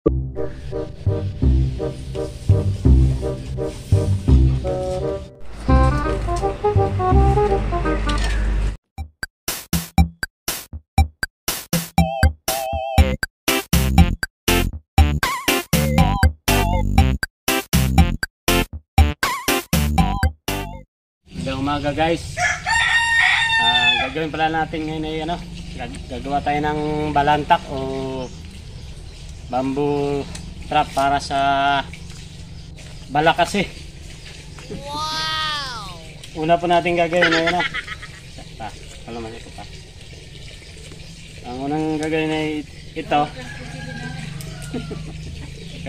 Magandang umaga guys. Gagawin pala natin ngayon ay gagawa tayo ng balantak o bamboo trap para sa balakasi. Wow! Una po natin gagawin ay ang unang gagawin ay ito.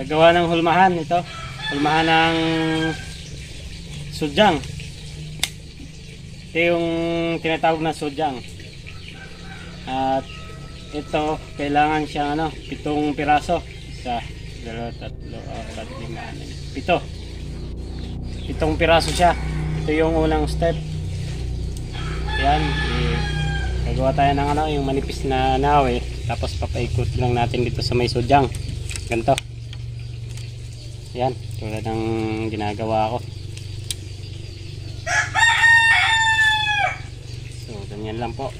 Gagawa ng hulmahan ito. Hulmahan ng sudyang. Ito yung tinatawag na sudyang. At ito kailangan siyang 7 piraso. 1, 2, 3, 4, 5, 6, 7. 7 piraso siya. Ito yung unang step. Yan, gagawa tayo ng yung manipis na nawe, tapos papaikot lang natin dito sa may sudyang. Ganito. Yan, tulad ng ginagawa ko. Ganyan lang po.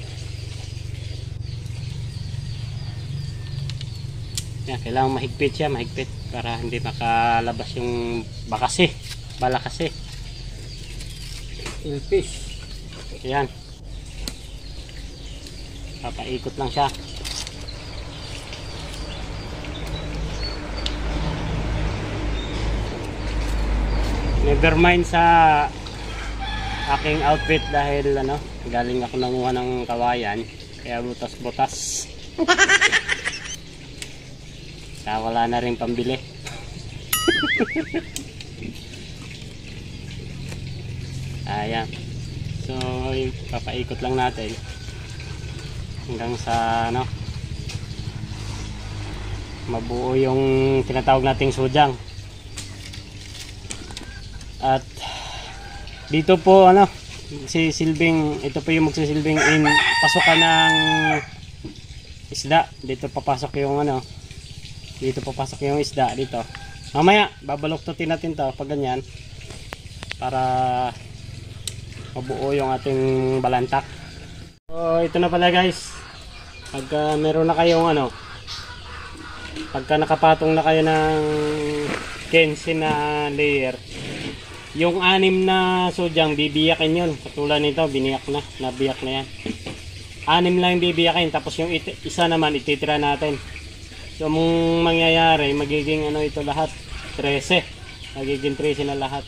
Yan, kailangan mahigpit siya, mahigpit para hindi makalabas yung balakasi. Ilfish. Yan. Papaikot lang siya. Never mind sa aking outfit dahil galing ako nanguha ng kawayan kaya butas-butas. Kaya wala na rin pambili. Ayan. So papaikot lang natin hanggang sa mabuo yung tinatawag nating sudyang. At dito po ito po yung magsisilbing pasukan ng isda. Dito papasok yung isda dito. Mamaya babaluktutin natin to pag ganyan para mabuo yung ating balantak. So ito na pala guys. Pagka meron na kayong pagka nakapatong na kayo ng 15 na layer, yung 6 na sudyang bibiyakin yun. Katulad nito, nabiyak na yan. 6 lang yung bibiyakin, tapos yung isa naman ititira natin. So ang mangyayari, magiging ito lahat 13. Magiging 13 na lahat.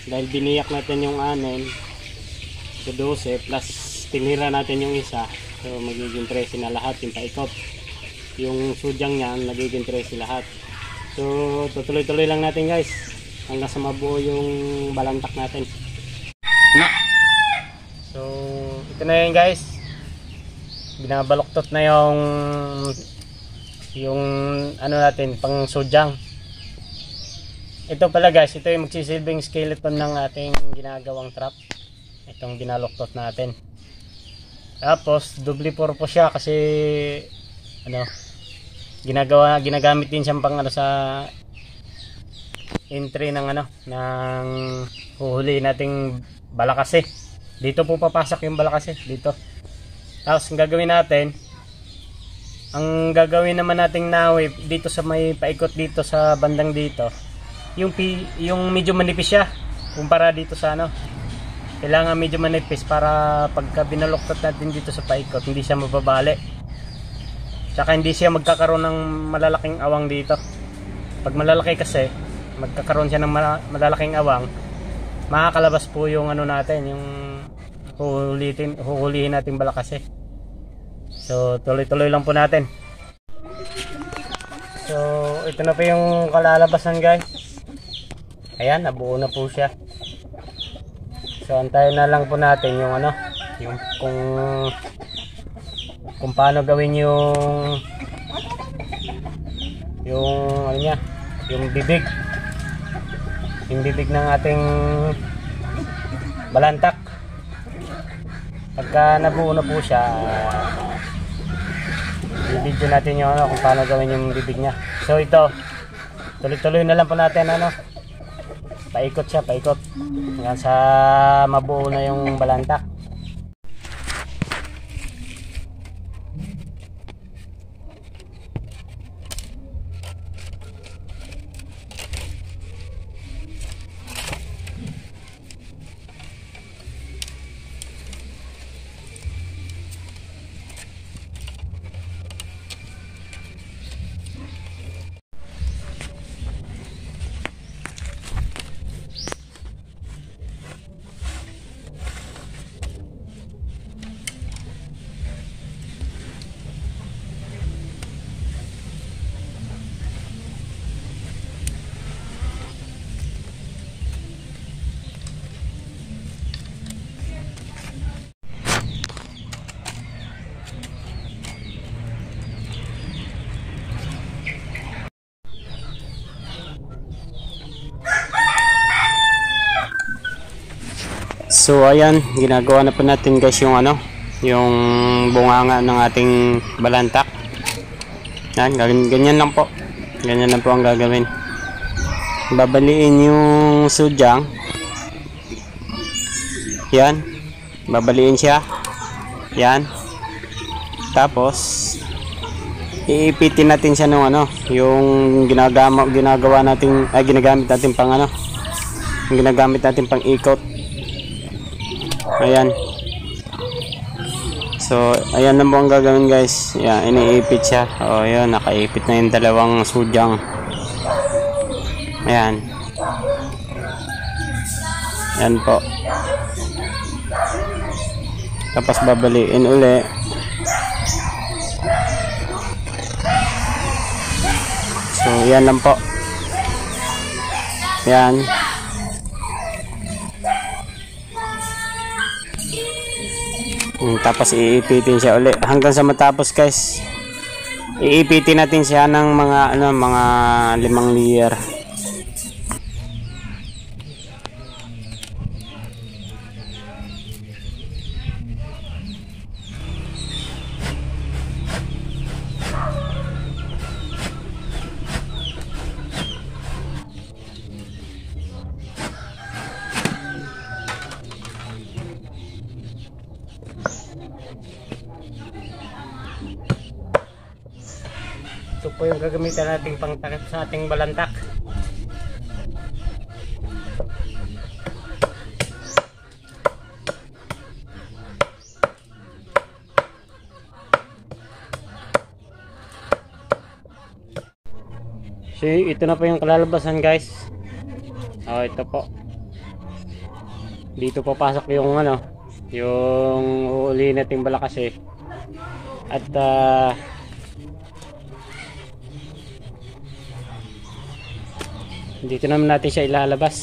Dahil biniyak natin yung 6, so 12 plus tinira natin yung isa. So magiging 13 na lahat yung paikot. Yung sudyang niyan, magiging 13 lahat. So tutuloy-tuloy lang natin guys hanggang sa mabuo yung balantak natin. So ito na yun guys, binabaluktot na yung natin pang sudyang. Ito pala guys, ito yung magsisilbing skeleton ng ating ginagawang trap, itong binaluktot natin. Tapos double purpose siya kasi ginagamit din siyang pang sa entry ng ng huhuli nating balakasi. Dito po papasok yung balakasi dito. Tapos ang gagawin naman nating nawe dito sa may paikot dito sa bandang dito, yung medyo manipis siya kumpara dito sa kailangan medyo manipis para pagka binaluktot natin dito sa paikot hindi siya mababali, tsaka hindi siya magkakaroon ng malalaking awang dito. Pag malalaki kasi magkakaroon siya ng malalaking awang, makakalabas po yung natin, yung huhulihin natin balakasi. So tuloy-tuloy lang po natin. So ito na po yung kalalabasan guys. Ayan, nabuo na po siya. So antayin na lang po natin yung yung kung paano gawin yung bibig. Yung bibig ng ating balantak. Pagka nabuo na po siya, i-video natin yung kung paano gawin yung bibig niya. So ito, tuloy-tuloy na lang po natin ano. Paikot siya, paikot. Hanggang sa mabuo na yung balantak. So ayan, ginagawa na po natin guys yung ano, yung bunganga ng ating balantak. Yan, ganyan lang po. Ganyan lang po ang gagawin. Babaliin yung sudyang. Yan. Babaliin siya. Yan. Tapos iipitin natin siya ng ano, yung ginagawa natin ginagamit natin pang ano, yung ginagamit natin pang ikot. Ayan. So, ayan na po ang gagawin guys. Yan, iniipit siya. O, yun, nakaipit na yung dalawang sudyang. Ayan. Ayan po. Tapos babaliin uli. So, yan lang po. Ayan. Tapos iipitin siya uli hanggang sa matapos guys. Iipitin natin siya ng mga ano, mga 5 layer. Ito po yung gagamitan nating pangtakip sa ating balantak. So ito na po yung kalalabasan guys. Oh, ito po. Dito papasok yung ano, yung uli nating balakas eh. At dito naman natin siya ilalabas.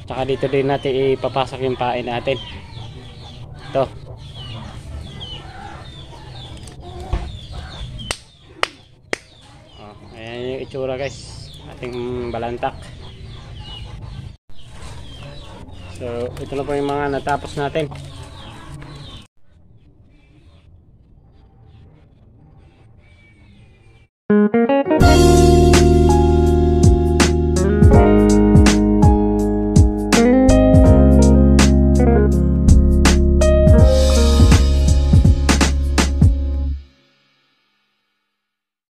Tsaka dito din natin ipapasok yung pain natin. Ito. Oh, ayan yung itsura guys. Ating balantak. So ito na po yung mga natapos natin.